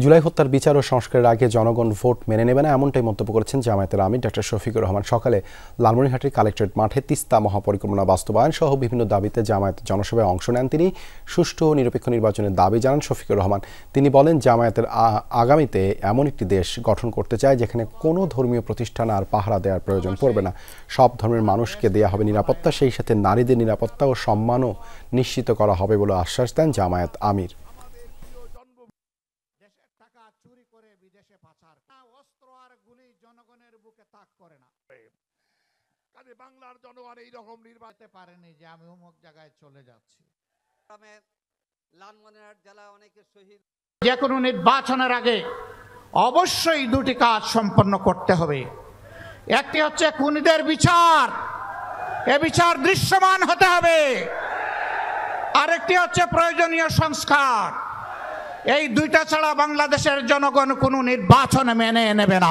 জুলাই হত্যার বিচার ও সংস্কারের আগে জনগণ ভোট মেনে নেবে না, এমনটাই মন্তব্য করেছেন জামায়াতের আমির ডক্টর শফিকুর রহমান। সকালে লালমনিরহাটের কালেক্টরেট মাঠে তিস্তা মহাপরিকল্পনা বাস্তবায়ন সহ বিভিন্ন দাবিতে জামায়াত জনসভায় অংশ নেন তিনি। সুষ্ঠু ও নিরপেক্ষ নির্বাচনের দাবি জানান শফিকুর রহমান। তিনি বলেন, জামায়াতের আগামীতে এমন একটি দেশ গঠন করতে চায় যেখানে কোনো ধর্মীয় প্রতিষ্ঠান আর পাহারা দেওয়ার প্রয়োজন পড়বে না। সব ধর্মের মানুষকে দেয়া হবে নিরাপত্তা, সেই সাথে নারীদের নিরাপত্তা ও সম্মানও নিশ্চিত করা হবে বলে আশ্বাস দেন জামায়াত আমির। চুরি করে বিদেশে পাচার, অস্ত্র আর গুলি জনগণের বুকে তাক করে না। কাজে বাংলার জনগণ এই রকম নির্বাচন পারেনি যে আমি অমুক জায়গায় চলে যাচ্ছি। লালমনিরহাট জেলা অনেকে শহীদ। যে কোনো নির্বাচনের আগে অবশ্যই দুটি কাজ সম্পন্ন করতে হবে। একটি হচ্ছে খুনিদের বিচার, এ বিচার দৃশ্যমান হতে হবে। আরেকটি হচ্ছে প্রয়োজনীয় সংস্কার। এই দুইটা ছাড়া বাংলাদেশের জনগণ কোনো নির্বাচন মেনে নেবে না।